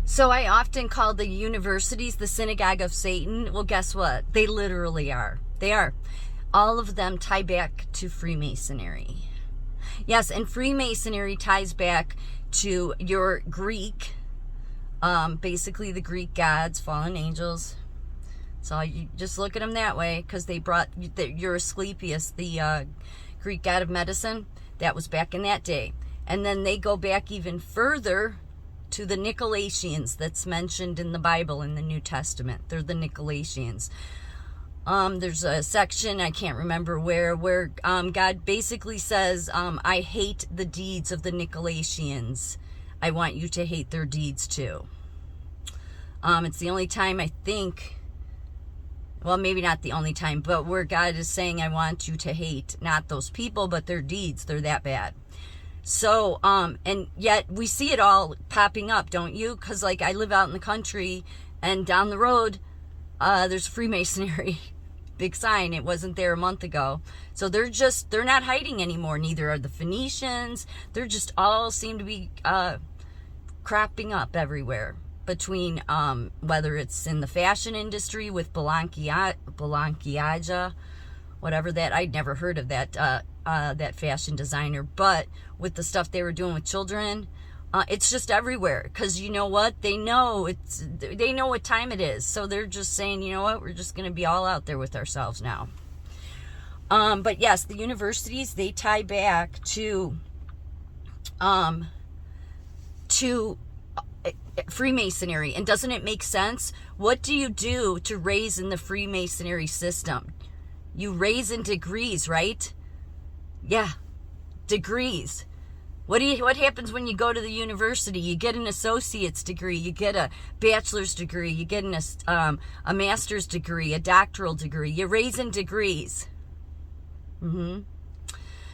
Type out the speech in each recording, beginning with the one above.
So I often call the universities the synagogue of Satan. Well, guess what? They literally are. They are. All of them tie back to Freemasonry. Yes, and Freemasonry ties back to your Greek, basically the Greek gods, fallen angels. So you just look at them that way, because they brought your Asclepius, the Greek god of medicine. That was back in that day. And then they go back even further to the Nicolaitans that's mentioned in the Bible in the New Testament. They're the Nicolaitans. There's a section, I can't remember where God basically says, I hate the deeds of the Nicolaitans. I want you to hate their deeds too. It's the only time I think, well, maybe not the only time, but where God is saying, I want you to hate not those people, but their deeds. They're that bad. So, and yet we see it all popping up, don't you? Because, like, I live out in the country, and down the road, there's Freemasonry. Big sign. It wasn't there a month ago. So they're not hiding anymore. Neither are the Phoenicians. They're just all seem to be cropping up everywhere. Between whether it's in the fashion industry with Balenciaga, whatever that, I'd never heard of that fashion designer, but with the stuff they were doing with children, it's just everywhere. Because you know what, they know what time it is, so they're just saying, you know what, we're just going to be all out there with ourselves now. But yes, the universities, they tie back to Freemasonry. And doesn't it make sense? What do you do to raise in the Freemasonry system? You raise in degrees, right? Yeah, degrees. What happens when you go to the university? You get an associate's degree, you get a bachelor's degree, you get a master's degree, a doctoral degree. You raise in degrees.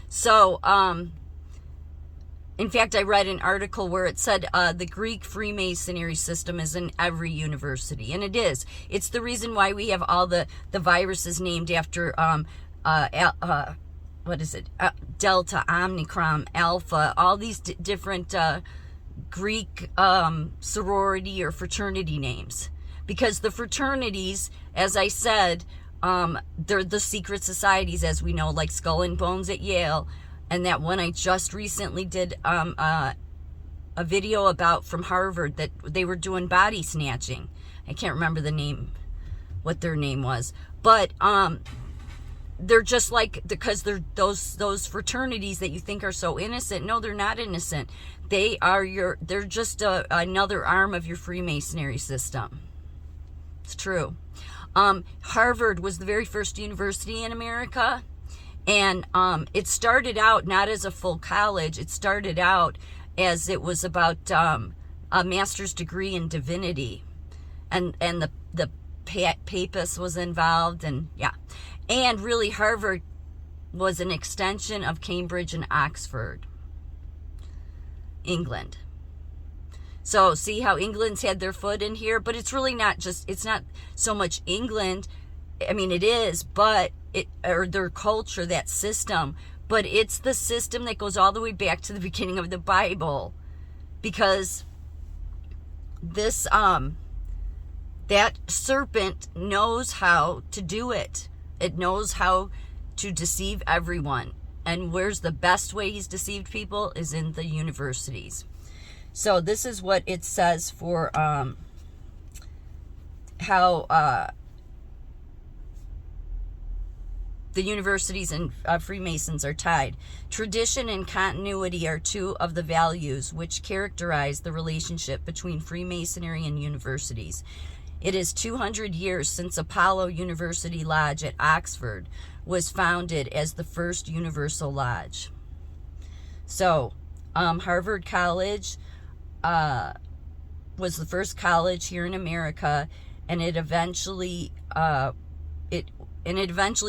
So, in fact, I read an article where it said the Greek Freemasonry system is in every university, and it is. It's the reason why we have all the viruses named after Delta, Omicron, Alpha, all these different Greek sorority or fraternity names. Because the fraternities, as I said, they're the secret societies, as we know, like Skull and Bones at Yale. And that one I just recently did a video about from Harvard, that they were doing body snatching. I can't remember the name, what their name was. But they're just like, because they're those fraternities that you think are so innocent. No, they're not innocent. They're just another arm of your Freemasonry system. It's true. Harvard was the very first university in America. And it started out not as a full college. It started out as it was about a master's degree in divinity. And the papist was involved. And yeah. And really, Harvard was an extension of Cambridge and Oxford, England. So see how England's had their foot in here? But it's really not it's not so much England. I mean, it is, but or their culture, that system, but it's the system that goes all the way back to the beginning of the Bible, because this that serpent knows how to do it. It knows how to deceive everyone. And where's the best way he's deceived people is in the universities. So this is what it says for how the universities and Freemasons are tied. Tradition and continuity are two of the values which characterize the relationship between Freemasonry and universities. It is 200 years since Apollo University Lodge at Oxford was founded as the first universal lodge. So, Harvard College was the first college here in America, and it eventually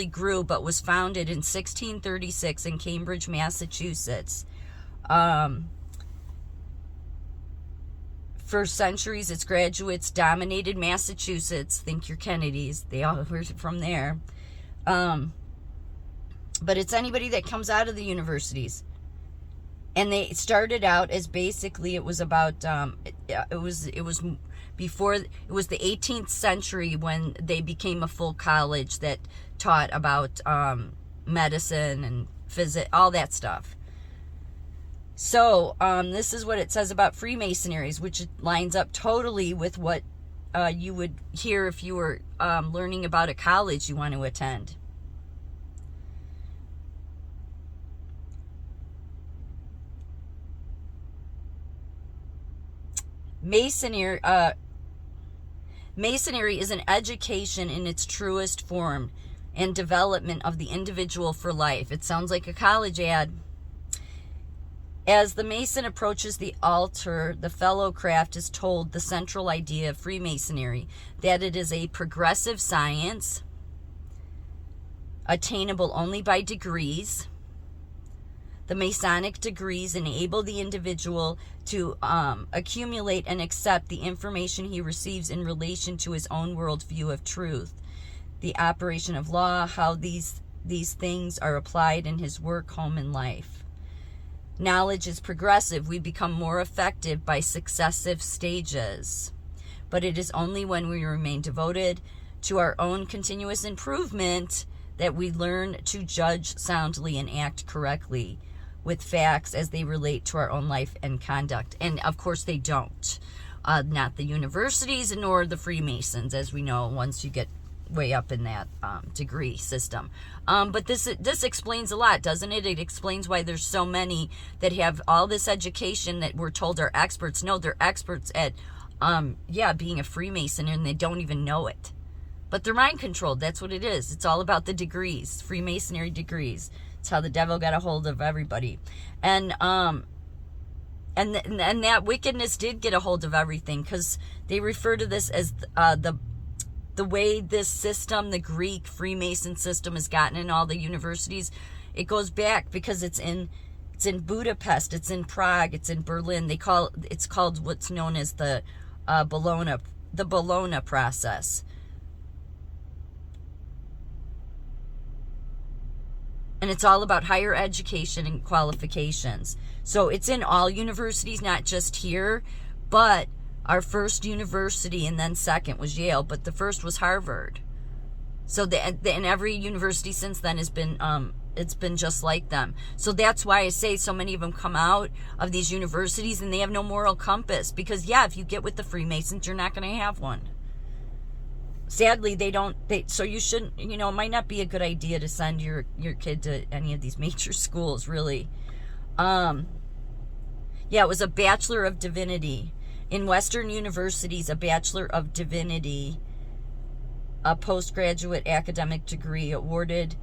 grew, but was founded in 1636 in Cambridge, Massachusetts. For centuries, its graduates dominated Massachusetts. Think your Kennedys. They all were from there. But it's anybody that comes out of the universities. And they started out as basically, it was about, before, it was the 18th century when they became a full college that taught about medicine and physics, all that stuff. So this is what it says about Freemasonry, which lines up totally with what you would hear if you were learning about a college you want to attend. Masonry is an education in its truest form and development of the individual for life. It sounds like a college ad. As the Mason approaches the altar, the fellow craft is told the central idea of Freemasonry, that it is a progressive science, attainable only by degrees. The Masonic degrees enable the individual to accumulate and accept the information he receives in relation to his own worldview of truth, the operation of law, how these things are applied in his work, home, and life. Knowledge is progressive. We become more effective by successive stages. But it is only when we remain devoted to our own continuous improvement that we learn to judge soundly and act correctly with facts as they relate to our own life and conduct. And of course they don't. Not the universities nor the Freemasons, as we know, once you get way up in that degree system. But this explains a lot, doesn't it? It explains why there's so many that have all this education that we're told are experts. No, they're experts at being a Freemason, and they don't even know it. But they're mind controlled. That's what it is. It's all about the degrees, Freemasonry degrees. It's how the devil got a hold of everybody. And that wickedness did get a hold of everything, because they refer to this as the way this system, the Greek Freemason system, has gotten in all the universities. It goes back because it's in Budapest, it's in Prague, it's in Berlin. It's called what's known as the Bologna process. And it's all about higher education and qualifications. So it's in all universities, not just here, but our first university and then second was Yale, but the first was Harvard. So and every university since then has been it's been just like them. So that's why I say so many of them come out of these universities and they have no moral compass, because if you get with the Freemasons, you're not going to have one. Sadly, so you shouldn't, it might not be a good idea to send your kid to any of these major schools, really. It was a Bachelor of Divinity. In Western universities, a Bachelor of Divinity, a postgraduate academic degree awarded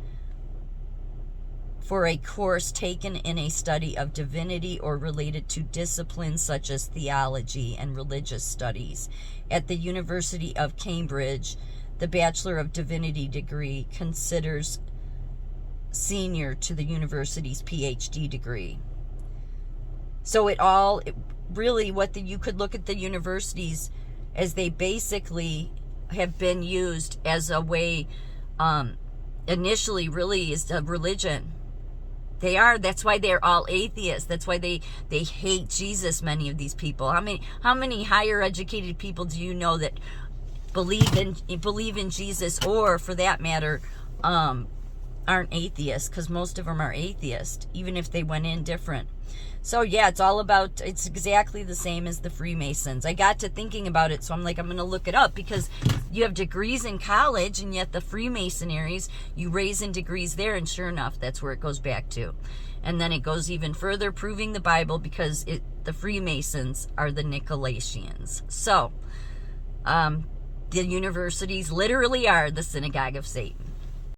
for a course taken in a study of divinity or related to disciplines such as theology and religious studies. At the University of Cambridge, the Bachelor of Divinity degree considers senior to the university's PhD degree. So you could look at the universities as they basically have been used as a way, initially really is a religion. They are. That's why they're all atheists. That's why they hate Jesus, many of these people. How many higher educated people do you know that believe in Jesus, or for that matter, aren't atheists? Because most of them are atheists, even if they went in different. So it's exactly the same as the Freemasons. I got to thinking about it, so I'm going to look it up, because you have degrees in college, and yet the Freemasonries, you raise in degrees there, and sure enough, that's where it goes back to. And then it goes even further, proving the Bible, because the Freemasons are the Nicolaitans. So, the universities literally are the Synagogue of Satan.